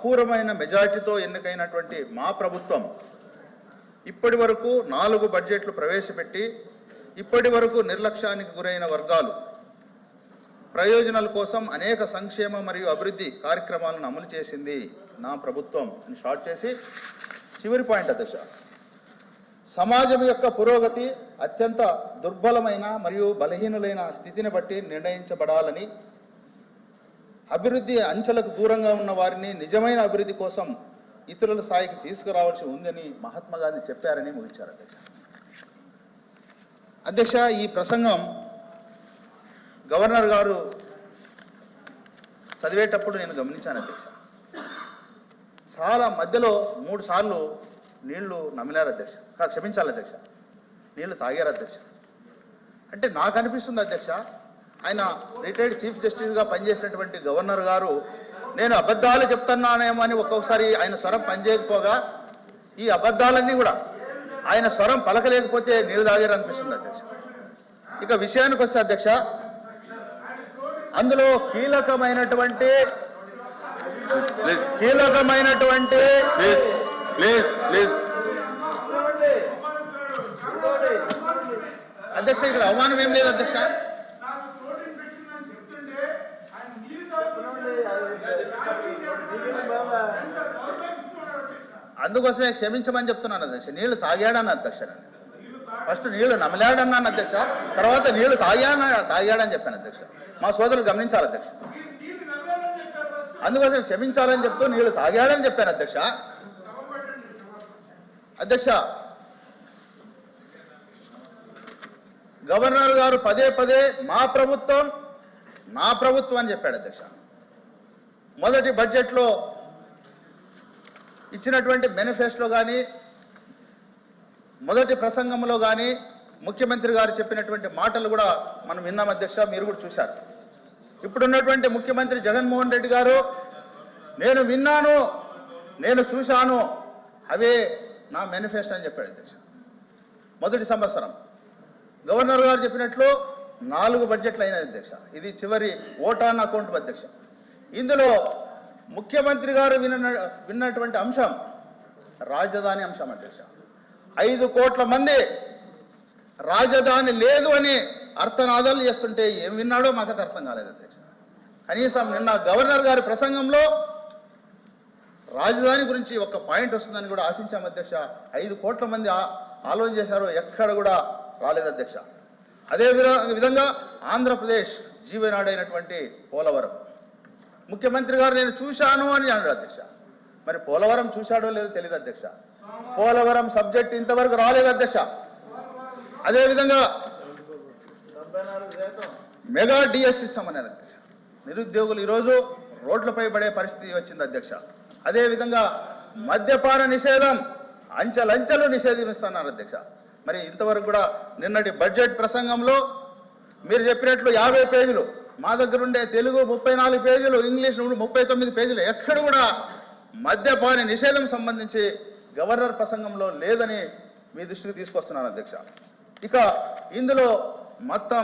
అపూర్వమైన మెజారిటీతో ఎన్నికైనటువంటి మా ప్రభుత్వం ఇప్పటి వరకు 4 బడ్జెట్లు ప్రవేశపెట్టి ఇప్పటి వరకు నిర్లక్ష్యానికి గురైన వర్గాలు ప్రయోజనాల కోసం అనేక సంక్షేమ మరియు అభివృద్ధి కార్యక్రమాలను అమలు చేసింది నా ప్రభుత్వం అని షార్ట్ చేసి చివరి పాయింట్ అధ్యక్ష, సమాజం యొక్క పురోగతి అత్యంత దుర్బలమైన మరియు బలహీనులైన స్థితిని బట్టి నిర్ణయించబడాలని, అభివృద్ధి అంచెలకు దూరంగా ఉన్న వారిని నిజమైన అభివృద్ధి కోసం ఇతరుల స్థాయికి తీసుకురావాల్సి ఉందని మహాత్మా గాంధీ చెప్పారని ముగించారు అధ్యక్ష. అధ్యక్ష, ఈ ప్రసంగం గవర్నర్ గారు చదివేటప్పుడు నేను గమనించాను అధ్యక్ష. చాలా మధ్యలో 3 సార్లు నీళ్లు నమిలారు అధ్యక్ష, క్షమించాలి అధ్యక్ష, నీళ్లు తాగారు అధ్యక్ష. అంటే నాకు అనిపిస్తుంది అధ్యక్ష, ఆయన రిటైర్డ్ చీఫ్ జస్టిస్గా పనిచేసినటువంటి గవర్నర్ గారు నేను అబద్ధాలు చెప్తున్నానేమో అని ఒక్కొక్కసారి ఆయన స్వరం పనిచేయకపోగా ఈ అబద్ధాలన్నీ కూడా ఆయన స్వరం పలకలేకపోతే నీళ్లు తాగారు అనిపిస్తుంది అధ్యక్ష. ఇక విషయానికి వస్తే అధ్యక్ష, అందులో కీలకమైనటువంటి అధ్యక్ష ఇక్కడ అవమానం ఏం లేదు అధ్యక్ష. అందుకోసమే క్షమించమని చెప్తున్నాను అధ్యక్ష. నీళ్లు తాగాడని అధ్యక్ష, ఫస్ట్ నీళ్లు నమిలాడన్నాను అధ్యక్ష, తర్వాత నీళ్లు తాగాడని చెప్పాను అధ్యక్ష. మా సోదరులు గమనించాలి అధ్యక్ష. అందుకోసం క్షమించాలని చెప్తూ నీళ్లు తాగాడని చెప్పాను అధ్యక్ష. అధ్యక్ష, గవర్నర్ గారు పదే పదే మా ప్రభుత్వం నా ప్రభుత్వం అని చెప్పాడు అధ్యక్ష. మొదటి బడ్జెట్లో ఇచ్చినటువంటి మేనిఫెస్టోలో కానీ మొదటి ప్రసంగంలో కానీ ముఖ్యమంత్రి గారు చెప్పినటువంటి మాటలు కూడా మనం విన్నాం అధ్యక్ష, మీరు కూడా చూశారు. ఇప్పుడున్నటువంటి ముఖ్యమంత్రి జగన్మోహన్ రెడ్డి గారు నేను విన్నాను, నేను చూశాను, అవే నా మేనిఫెస్టో అని చెప్పాడు అధ్యక్ష. మొదటి సంవత్సరం గవర్నర్ గారు చెప్పినట్లు 4 బడ్జెట్లు అయినాయి అధ్యక్ష. ఇది చివరి ఓట్ ఆన్ అకౌంట్ అధ్యక్ష. ఇందులో ముఖ్యమంత్రి గారు విన్నటువంటి అంశం రాజధాని అంశం అధ్యక్ష. 5 కోట్ల మంది రాజధాని లేదు అని అర్థనాదాలు చేస్తుంటే ఏం విన్నాడో మాకైతే అర్థం కాలేదు అధ్యక్ష. కనీసం నిన్న గవర్నర్ గారి ప్రసంగంలో రాజధాని గురించి ఒక పాయింట్ వస్తుందని కూడా ఆశించాం అధ్యక్ష. 5 కోట్ల మంది ఆలోచన చేశారు, ఎక్కడ కూడా రాలేదు అధ్యక్ష. అదే విధంగా ఆంధ్రప్రదేశ్ జీవనాడైనటువంటి పోలవరం ముఖ్యమంత్రి గారు నేను చూశాను అని అన్నాడు అధ్యక్ష. మరి పోలవరం చూశాడో లేదో తెలియదు అధ్యక్ష. పోలవరం సబ్జెక్ట్ ఇంతవరకు రాలేదు అధ్యక్ష. అదేవిధంగా మెగా డిఎస్ ఇస్తామన్నారు అధ్యక్ష. నిరుద్యోగులు ఈరోజు రోడ్లపై పడే పరిస్థితి వచ్చింది అధ్యక్ష. అదేవిధంగా మద్యపాన నిషేధం అంచెలంచెలు నిషేధిస్తున్నారు అధ్యక్ష. మరి ఇంతవరకు కూడా నిన్నటి బడ్జెట్ ప్రసంగంలో మీరు చెప్పినట్లు 50 పేజీలు, మా దగ్గర ఉండే తెలుగు 34 పేజీలు, ఇంగ్లీష్ 39 పేజీలు, ఎక్కడ కూడా మద్యపాన నిషేధం సంబంధించి గవర్నర్ ప్రసంగంలో లేదని మీ దృష్టికి తీసుకొస్తున్నాను అధ్యక్ష. ఇక ఇందులో మొత్తం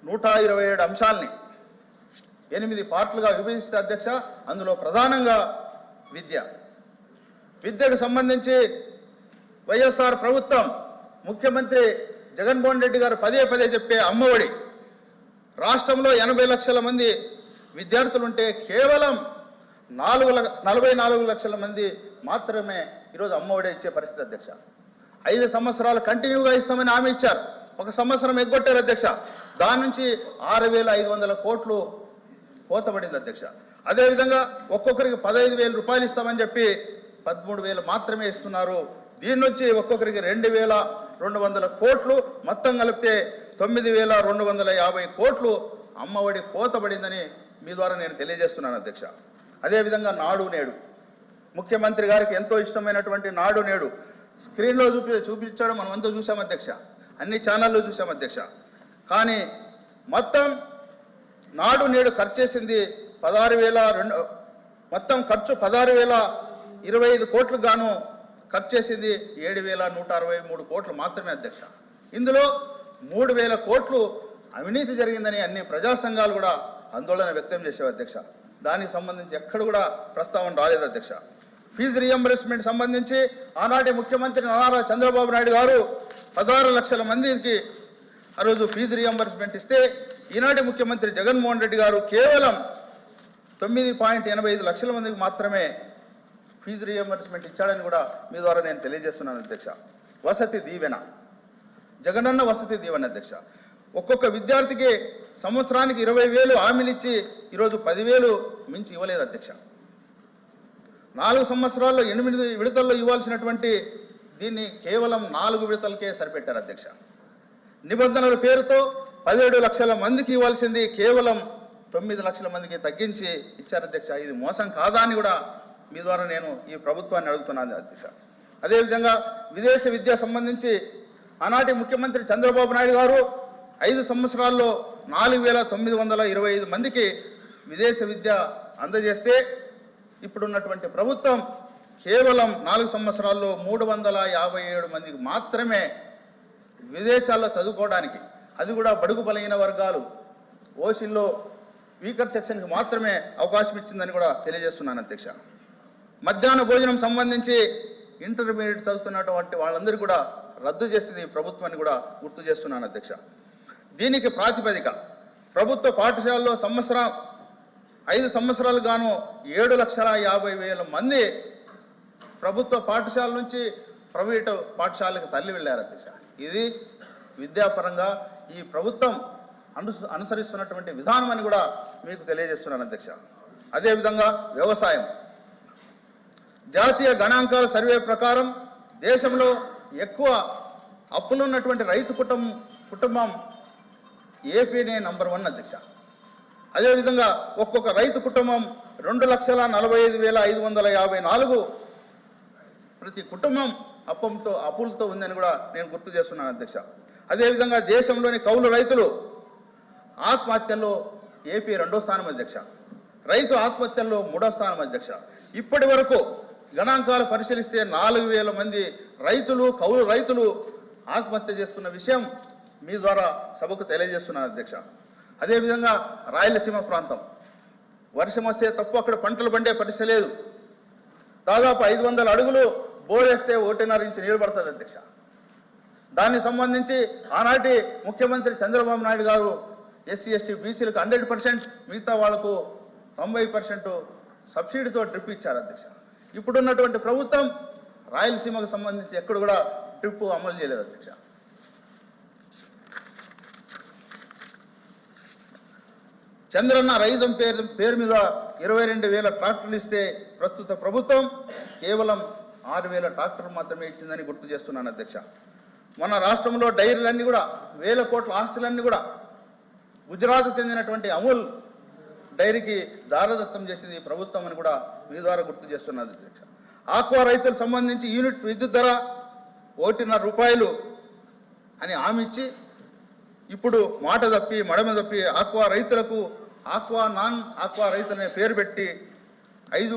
127 అంశాలని 8 పార్ట్లుగా విభజిస్తే అధ్యక్ష, అందులో ప్రధానంగా విద్యకు సంబంధించి వైఎస్ఆర్ ప్రభుత్వం ముఖ్యమంత్రి జగన్మోహన్ రెడ్డి గారు పదే పదే చెప్పే అమ్మఒడి, రాష్ట్రంలో 80 లక్షల మంది విద్యార్థులుంటే కేవలం 44 లక్షల మంది మాత్రమే ఈరోజు అమ్మఒడి ఇచ్చే పరిస్థితి అధ్యక్ష. 5 సంవత్సరాలు కంటిన్యూగా ఇస్తామని హామీ ఇచ్చారు, 1 సంవత్సరం ఎగ్గొట్టారు అధ్యక్ష. దాని నుంచి 6,500 కోట్లు కోతపడింది అధ్యక్ష. అదేవిధంగా ఒక్కొక్కరికి 15,000 రూపాయలు ఇస్తామని చెప్పి 13,000 మాత్రమే ఇస్తున్నారు. దీని నుంచి ఒక్కొక్కరికి 2,200 కోట్లు, మొత్తం కలిపితే 9,250 కోట్లు అమ్మఒడి కోతపడిందని మీ ద్వారా నేను తెలియజేస్తున్నాను అధ్యక్ష. అదేవిధంగా నాడు నేడు ముఖ్యమంత్రి గారికి ఎంతో ఇష్టమైనటువంటి నాడు నేడు స్క్రీన్లో చూపించడం మనం అంతా చూసాం అధ్యక్ష, అన్ని ఛానళ్ళు చూసాం అధ్యక్ష. కానీ మొత్తం నాడు నేడు ఖర్చు చేసింది 16,000, మొత్తం ఖర్చు 16,025 కోట్లకు గాను ఖర్చు చేసింది 7,163 కోట్లు మాత్రమే అధ్యక్ష. ఇందులో 3,000 కోట్లు అవినీతి జరిగిందని అన్ని ప్రజా సంఘాలు కూడా ఆందోళన వ్యక్తం చేసేవి అధ్యక్ష. దానికి సంబంధించి ఎక్కడ కూడా ప్రస్తావన రాలేదు అధ్యక్ష. ఫీజు రియంబర్స్మెంట్ సంబంధించి ఆనాటి ముఖ్యమంత్రి నారా చంద్రబాబు నాయుడు గారు 16 లక్షల మందికి ఆ రోజు ఫీజు రియంబర్స్మెంట్ ఇస్తే ఈనాటి ముఖ్యమంత్రి జగన్మోహన్ రెడ్డి గారు కేవలం 9.85 లక్షల మందికి మాత్రమే ఫీజు రియంబర్స్మెంట్ ఇచ్చాడని కూడా మీ ద్వారా నేను తెలియజేస్తున్నాను అధ్యక్ష. వసతి దీవెన, జగనన్న వసతి దీవెన అధ్యక్ష. ఒక్కొక్క విద్యార్థికి సంవత్సరానికి 20,000 హామీలు ఇచ్చి ఈరోజు 10,000 మించి ఇవ్వలేదు అధ్యక్ష. 4 సంవత్సరాల్లో 8 విడతల్లో ఇవ్వాల్సినటువంటి దీన్ని కేవలం 4 విడతలకే సరిపెట్టారు అధ్యక్ష. నిబంధనల పేరుతో 17 లక్షల మందికి ఇవ్వాల్సింది కేవలం 9 లక్షల మందికి తగ్గించి ఇచ్చారు అధ్యక్ష. ఇది మోసం కాదా అని కూడా మీ ద్వారా నేను ఈ ప్రభుత్వాన్ని అడుగుతున్నాను అధ్యక్ష. అదేవిధంగా విదేశ విద్య సంబంధించి ఆనాటి ముఖ్యమంత్రి చంద్రబాబు నాయుడు గారు 5 సంవత్సరాల్లో 4,925 మందికి విదేశ విద్య అందజేస్తే ఇప్పుడున్నటువంటి ప్రభుత్వం కేవలం 4 సంవత్సరాల్లో 357 మందికి మాత్రమే విదేశాల్లో చదువుకోవడానికి, అది కూడా బడుగు బలహీన వర్గాలు ఓసీల్లో వీకర్ సెక్షన్కి మాత్రమే అవకాశం ఇచ్చిందని కూడా తెలియజేస్తున్నాను అధ్యక్ష. మధ్యాహ్న భోజనం సంబంధించి ఇంటర్మీడియట్ చదువుతున్నటువంటి వాళ్ళందరూ కూడా రద్దు చేసింది ప్రభుత్వాన్ని కూడా గుర్తు చేస్తున్నాను అధ్యక్ష. దీనికి ప్రాతిపదిక ప్రభుత్వ పాఠశాలలో 5 సంవత్సరాలు గాను 7,50,000 మంది ప్రభుత్వ పాఠశాల నుంచి ప్రైవేటు పాఠశాలకు తరలి వెళ్ళారు అధ్యక్ష. ఇది విద్యాపరంగా ఈ ప్రభుత్వం అనుసరిస్తున్నటువంటి విధానం అని కూడా మీకు తెలియజేస్తున్నాను అధ్యక్ష. అదేవిధంగా వ్యవసాయం, జాతీయ గణాంకాల సర్వే ప్రకారం దేశంలో ఎక్కువ అప్పులున్నటువంటి రైతు కుటుంబం ఏపీనే నంబర్ 1 అధ్యక్ష. అదేవిధంగా ఒక్కొక్క రైతు కుటుంబం 2,45,554 ప్రతి కుటుంబం అప్పులతో ఉందని కూడా నేను గుర్తు చేస్తున్నాను అధ్యక్ష. అదేవిధంగా దేశంలోని కౌలు రైతులు ఆత్మహత్యల్లో ఏపీ 2వ స్థానం అధ్యక్ష. రైతు ఆత్మహత్యల్లో 3వ స్థానం అధ్యక్ష. ఇప్పటి వరకు గణాంకాలు పరిశీలిస్తే 4,000 మంది కౌలు రైతులు ఆత్మహత్య చేసుకున్న విషయం మీ ద్వారా సభకు తెలియజేస్తున్నాను అధ్యక్ష. అదేవిధంగా రాయలసీమ ప్రాంతం వర్షం వస్తే తప్పు అక్కడ పంటలు పండే పరిస్థితి లేదు. దాదాపు 500 అడుగులు బోరేస్తే 1.5 ఇంచు నీళ్ళు పడుతుంది అధ్యక్ష. దానికి సంబంధించి ఆనాటి ముఖ్యమంత్రి చంద్రబాబు నాయుడు గారు ఎస్సీ ఎస్టీ బీసీలకు 100%, మిగతా వాళ్లకు 90% సబ్సిడీతో డ్రిప్ ఇచ్చారు అధ్యక్ష. ఇప్పుడున్నటువంటి ప్రభుత్వం రాయలసీమకు సంబంధించి ఎక్కడ కూడా డ్రిప్ అమలు చేయలేదు అధ్యక్ష. చంద్రన్న రైతం పేరు మీద 22,000 ట్రాక్టర్లు ఇస్తే ప్రస్తుత ప్రభుత్వం కేవలం 6,000 ట్రాక్టర్లు మాత్రమే ఇచ్చిందని గుర్తు చేస్తున్నాను అధ్యక్ష. మన రాష్ట్రంలో డైరీలన్నీ కూడా 1,000 కోట్ల ఆస్తులన్నీ కూడా గుజరాత్కు చెందినటువంటి అమూల్ డైరీకి దారదత్తం చేసింది ప్రభుత్వం అని కూడా మీ ద్వారా గుర్తు చేస్తున్నది అధ్యక్ష. ఆక్వా రైతులకు సంబంధించి యూనిట్ విద్యుత్ ధర 1.5 రూపాయలు అని హామీ ఇచ్చి ఇప్పుడు మాట తప్పి మడమ తప్పి ఆక్వా రైతులకు ఆక్వా నాన్ ఆక్వా రైతులనే పేరు పెట్టి 5